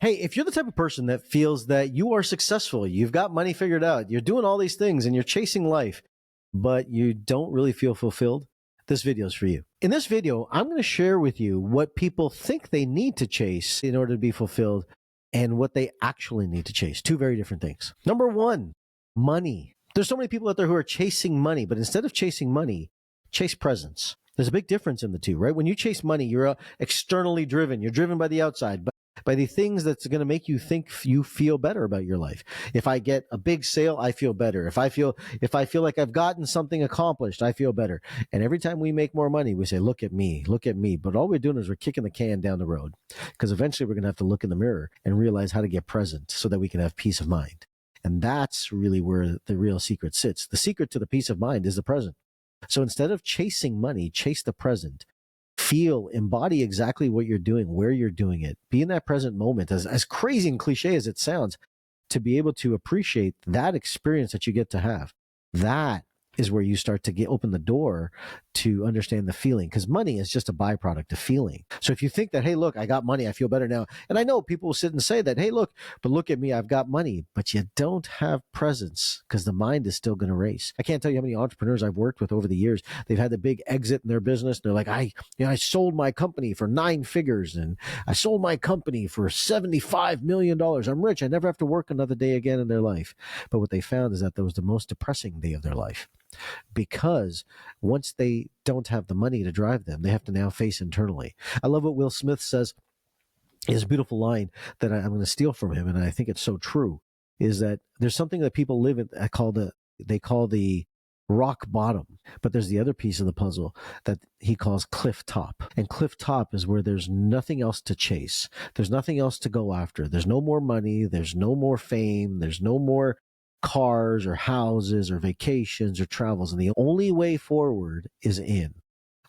Hey, if you're the type of person that feels that you are successful, you've got money figured out, you're doing all these things and you're chasing life, but you don't really feel fulfilled, this video is for you. In this video, I'm going to share with you what people think they need to chase in order to be fulfilled and what they actually need to chase. Two very different things. Number one, money. There's so many people out there who are chasing money, but instead of chasing money, chase presence. There's a big difference in the two, right? When you chase money, you're externally driven. You're driven by the outside, by the things that's going to make you think you feel better about your life. If I get a big sale, I feel better. If I feel like I've gotten something accomplished, I feel better. And every time we make more money, we say, look at me, look at me. But all we're doing is we're kicking the can down the road, because eventually we're going to have to look in the mirror and realize how to get present so that we can have peace of mind. And that's really where the real secret sits. The secret to the peace of mind is the present. So instead of chasing money, chase the present. Feel, embody exactly what you're doing, where you're doing it. Be in that present moment, as crazy and cliche as it sounds, to be able to appreciate that experience that you get to have. That is where you start to open the door to understand the feeling, because money is just a byproduct of feeling. So if you think that, hey, look, I got money, I feel better now. And I know people will sit and say that, hey, look at me, I've got money, but you don't have presence because the mind is still going to race. I can't tell you how many entrepreneurs I've worked with over the years. They've had the big exit in their business. They're like, I sold my company for 9 figures and I sold my company for $75 million. I'm rich. I never have to work another day again in their life. But what they found is that was the most depressing day of their life. Because once they don't have the money to drive them, they have to now face internally. I love what Will Smith says. His beautiful line that I'm going to steal from him, and I think it's so true, is that there's something that people live in. They call the rock bottom, but there's the other piece of the puzzle that he calls cliff top. And cliff top is where there's nothing else to chase. There's nothing else to go after. There's no more money. There's no more fame. There's no more cars or houses or vacations or travels. And the only way forward is in.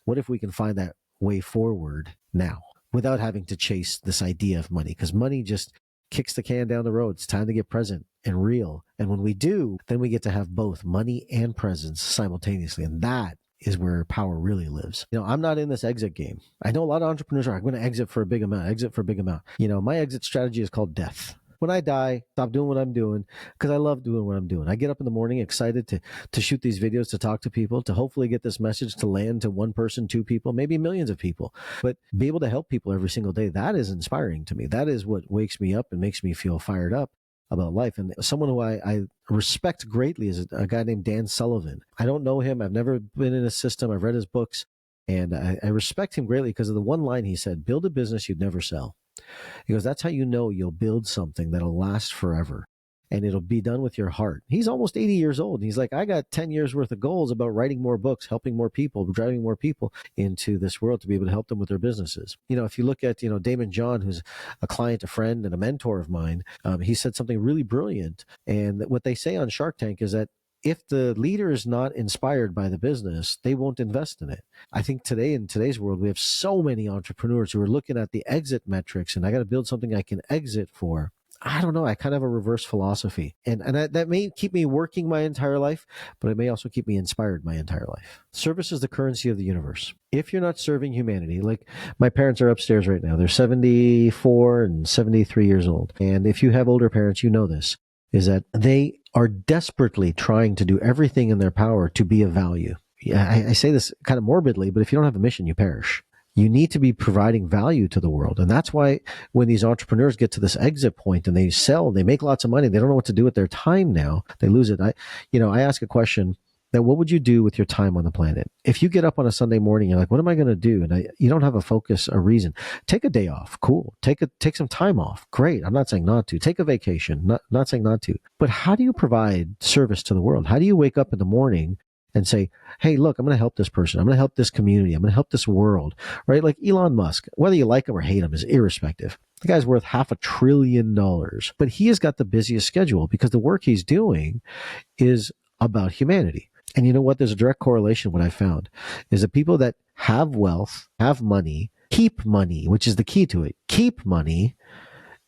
What if we can find that way forward now without having to chase this idea of money? Because money just kicks the can down the road. It's time to get present and real. And when we do, then we get to have both money and presence simultaneously. And that is where power really lives. I'm not in this exit game. I know a lot of entrepreneurs are, I'm going to exit for a big amount. My exit strategy is called death. When I die, stop doing what I'm doing, because I love doing what I'm doing. I get up in the morning excited to shoot these videos, to talk to people, to hopefully get this message to land to one person, 2 people, maybe millions of people. But be able to help people every single day, that is inspiring to me. That is what wakes me up and makes me feel fired up about life. And someone who I respect greatly is a guy named Dan Sullivan. I don't know him. I've never been in his system. I've read his books. And I respect him greatly because of the one line he said, build a business you'd never sell. He goes, that's how you know you'll build something that'll last forever and it'll be done with your heart. He's almost 80 years old. And he's like, I got 10 years worth of goals about writing more books, helping more people, driving more people into this world to be able to help them with their businesses. If you look at, Damon John, who's a client, a friend, and a mentor of mine, he said something really brilliant. And what they say on Shark Tank is that if the leader is not inspired by the business, they won't invest in it. I think in today's world, we have so many entrepreneurs who are looking at the exit metrics and I got to build something I can exit for. I don't know. I kind of have a reverse philosophy. And that may keep me working my entire life, but it may also keep me inspired my entire life. Service is the currency of the universe. If you're not serving humanity, like my parents are upstairs right now, they're 74 and 73 years old. And if you have older parents, you know this, is that they are desperately trying to do everything in their power to be of value. I say this kind of morbidly, but if you don't have a mission, you perish. You need to be providing value to the world. And that's why when these entrepreneurs get to this exit point and they sell, they make lots of money, they don't know what to do with their time now. They lose it. I ask a question that what would you do with your time on the planet? If you get up on a Sunday morning, you're like, what am I going to do? And you don't have a focus, a reason. Take a day off. Cool. Take some time off. Great. I'm not saying not to. Take a vacation. Not saying not to. But how do you provide service to the world? How do you wake up in the morning and say, hey, look, I'm going to help this person. I'm going to help this community. I'm going to help this world, right? Like Elon Musk, whether you like him or hate him is irrespective. The guy's worth $500 billion, but he has got the busiest schedule because the work he's doing is about humanity. And you know what? There's a direct correlation. What I found is that people that have wealth, have money, keep money, which is the key to it, keep money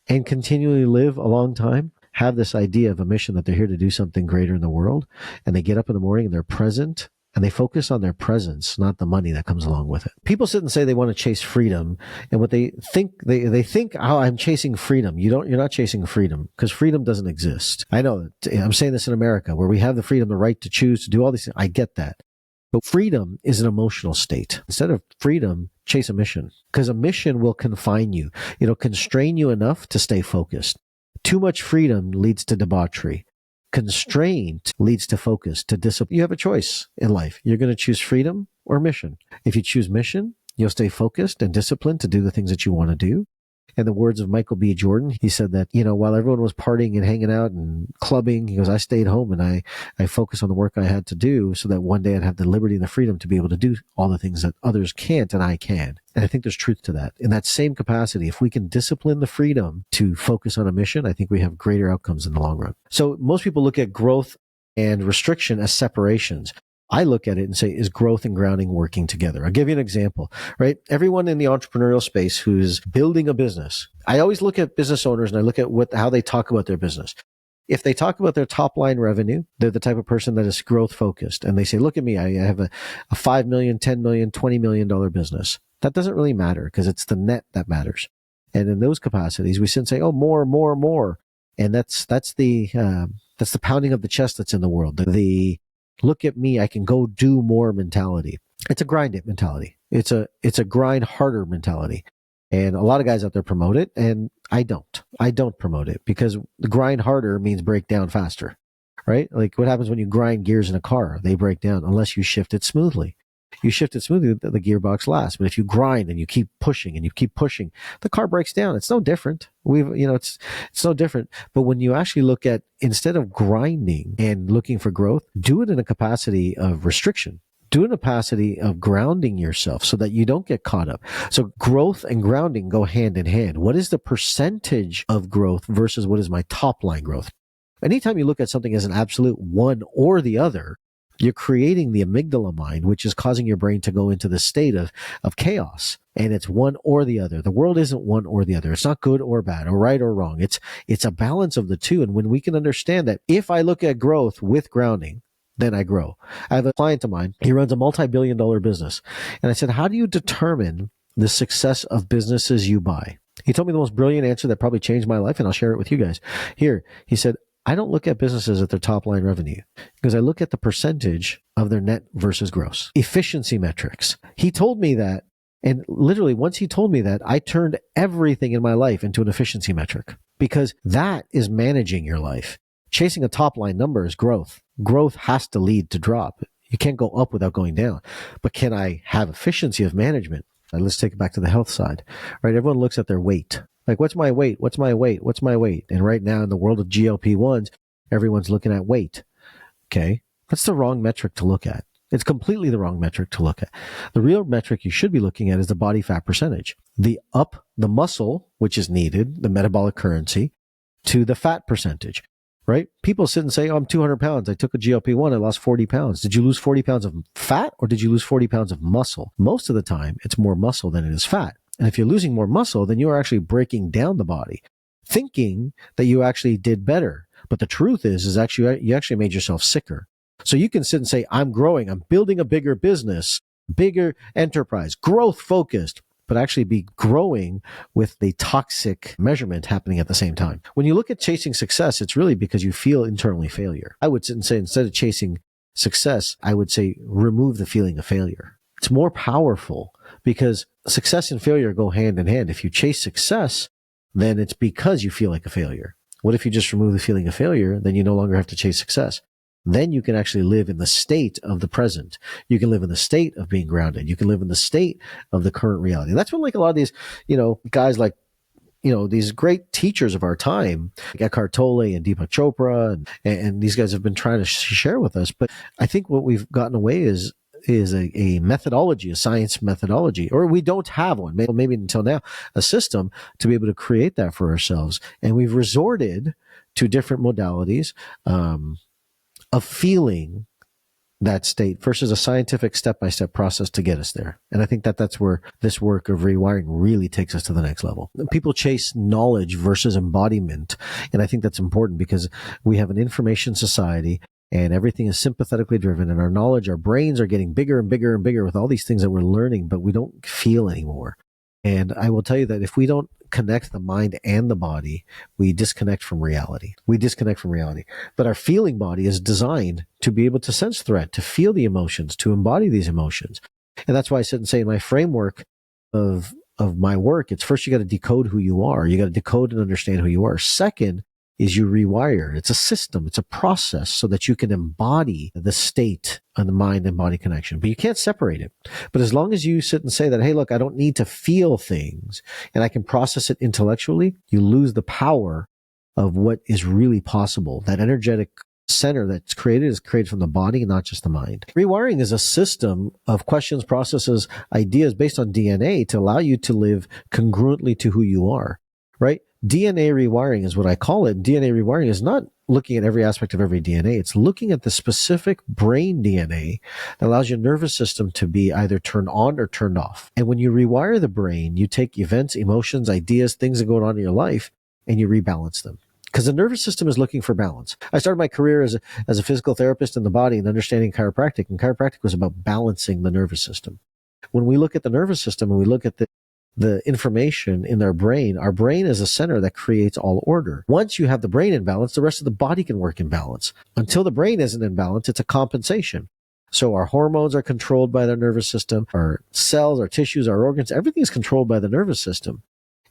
and continually live a long time, have this idea of a mission that they're here to do something greater in the world. And they get up in the morning and they're present and they focus on their presence, not the money that comes along with it. People sit and say they want to chase freedom, and what they think, they think, oh, I'm chasing freedom. You're not chasing freedom, because freedom doesn't exist. I know, I'm saying this in America, where we have the freedom, the right to choose, to do all these things. I get that. But freedom is an emotional state. Instead of freedom, chase a mission, because a mission will confine you. It'll constrain you enough to stay focused. Too much freedom leads to debauchery. Constraint leads to focus, to discipline. You have a choice in life. You're going to choose freedom or mission. If you choose mission, you'll stay focused and disciplined to do the things that you want to do. In the words of Michael B. Jordan, he said that, while everyone was partying and hanging out and clubbing, he goes, I stayed home and I focused on the work I had to do so that one day I'd have the liberty and the freedom to be able to do all the things that others can't and I can. And I think there's truth to that. In that same capacity, if we can discipline the freedom to focus on a mission, I think we have greater outcomes in the long run. So most people look at growth and restriction as separations. I look at it and say, is growth and grounding working together? I'll give you an example, right? Everyone in the entrepreneurial space who's building a business, I always look at business owners and I look at how they talk about their business. If they talk about their top line revenue, they're the type of person that is growth focused. And they say, look at me, I have a $5 million, $10 million, $20 million business. That doesn't really matter, because it's the net that matters. And in those capacities, we sit and say, oh, more, more, more. And that's the pounding of the chest that's in the world. The look at me, I can go do more mentality. It's a grind it mentality. It's a grind harder mentality. And a lot of guys out there promote it, and I don't promote it, because the grind harder means break down faster, right? Like what happens when you grind gears in a car? They break down unless you shift it smoothly. You shift it smoothly, the gearbox lasts. But if you grind and you keep pushing and you keep pushing, the car breaks down. It's no different. It's no different. But when you actually look at, instead of grinding and looking for growth, do it in a capacity of restriction. Do it in a capacity of grounding yourself so that you don't get caught up. So growth and grounding go hand in hand. What is the percentage of growth versus what is my top line growth? Anytime you look at something as an absolute one or the other, you're creating the amygdala mind, which is causing your brain to go into the state of chaos. And it's one or the other. The world isn't one or the other. It's not good or bad or right or wrong. It's a balance of the two. And when we can understand that, if I look at growth with grounding, then I grow. I have a client of mine. He runs a multi-billion-dollar business. And I said, how do you determine the success of businesses you buy? He told me the most brilliant answer that probably changed my life, and I'll share it with you guys. Here, he said, I don't look at businesses at their top line revenue, because I look at the percentage of their net versus gross. Efficiency metrics. He told me that, and literally once he told me that, I turned everything in my life into an efficiency metric, because that is managing your life. Chasing a top line number is growth. Growth has to lead to drop. You can't go up without going down. But can I have efficiency of management? Let's take it back to the health side, right? Everyone looks at their weight. Like, what's my weight? What's my weight? What's my weight? And right now in the world of GLP-1s, everyone's looking at weight. Okay. That's the wrong metric to look at. It's completely the wrong metric to look at. The real metric you should be looking at is the body fat percentage. The muscle, which is needed, the metabolic currency, to the fat percentage, right? People sit and say, oh, I'm 200 pounds. I took a GLP-1. I lost 40 pounds. Did you lose 40 pounds of fat, or did you lose 40 pounds of muscle? Most of the time, it's more muscle than it is fat. And if you're losing more muscle, then you are actually breaking down the body, thinking that you actually did better. But the truth is actually you actually made yourself sicker. So you can sit and say, I'm growing, I'm building a bigger business, bigger enterprise, growth focused, but actually be growing with the toxic measurement happening at the same time. When you look at chasing success, it's really because you feel internally failure. I would sit and say, instead of chasing success, I would say remove the feeling of failure. It's more powerful, because success and failure go hand in hand. If you chase success, then it's because you feel like a failure. What if you just remove the feeling of failure? Then you no longer have to chase success. Then you can actually live in the state of the present. You can live in the state of being grounded. You can live in the state of the current reality. That's when, like, a lot of these, guys like, these great teachers of our time, like Eckhart Tolle and Deepak Chopra, and these guys have been trying to share with us. But I think what we've gotten away is a methodology, a science methodology, or we don't have one, maybe until now, a system to be able to create that for ourselves. And we've resorted to different modalities of feeling that state versus a scientific step-by-step process to get us there. And I think that that's where this work of rewiring really takes us to the next level. People chase knowledge versus embodiment. And I think that's important, because we have an information society, and everything is sympathetically driven, and our knowledge, our brains are getting bigger and bigger and bigger with all these things that we're learning, but we don't feel anymore. And I will tell you that if we don't connect the mind and the body, we disconnect from reality. We disconnect from reality. But our feeling body is designed to be able to sense threat, to feel the emotions, to embody these emotions. And that's why I sit and say in my framework of my work, it's first you got to decode who you are. You got to decode and understand who you are. Second is you rewire. It's a system. It's a process so that you can embody the state of the mind and body connection, but you can't separate it. But as long as you sit and say that, hey, look, I don't need to feel things and I can process it intellectually, you lose the power of what is really possible. That energetic center that's created is created from the body and not just the mind. Rewiring is a system of questions, processes, ideas based on DNA to allow you to live congruently to who you are, right? DNA rewiring is what I call it. DNA rewiring is not looking at every aspect of every DNA. It's looking at the specific brain DNA that allows your nervous system to be either turned on or turned off. And when you rewire the brain, you take events, emotions, ideas, things that are going on in your life, and you rebalance them. Because the nervous system is looking for balance. I started my career as a physical therapist in the body and understanding chiropractic, and chiropractic was about balancing the nervous system. When we look at the nervous system and we look at the information in our brain is a center that creates all order. Once you have the brain in balance, the rest of the body can work in balance. Until the brain isn't in balance, it's a compensation. So our hormones are controlled by the nervous system, our cells, our tissues, our organs, everything is controlled by the nervous system.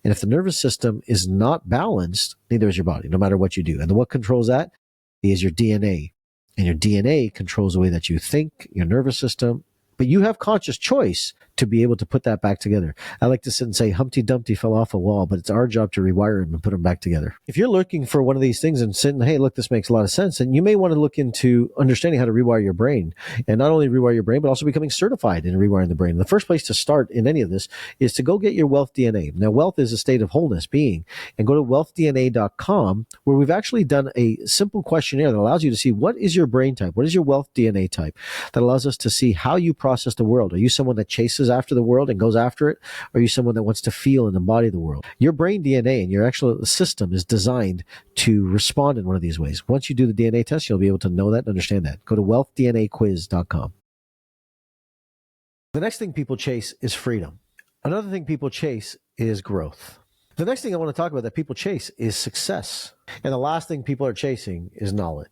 And if the nervous system is not balanced, neither is your body, no matter what you do. And what controls that is your DNA. And your DNA controls the way that you think, your nervous system. But you have conscious choice to be able to put that back together. I like to sit and say Humpty Dumpty fell off a wall, but it's our job to rewire him and put him back together. If you're looking for one of these things and sitting, hey, look, this makes a lot of sense, then you may want to look into understanding how to rewire your brain. And not only rewire your brain, but also becoming certified in rewiring the brain. The first place to start in any of this is to go get your wealth DNA. Now, wealth is a state of wholeness, being, and go to wealthdna.com, where we've actually done a simple questionnaire that allows you to see what is your brain type, what is your wealth DNA type, that allows us to see how you process the world. Are you someone that chases after the world and goes after it? Or are you someone that wants to feel and embody the world? Your brain DNA and your actual system is designed to respond in one of these ways. Once you do the DNA test, you'll be able to know that and understand that. Go to wealthdnaquiz.com. The next thing people chase is freedom. Another thing people chase is growth. The next thing I want to talk about that people chase is success. And the last thing people are chasing is knowledge.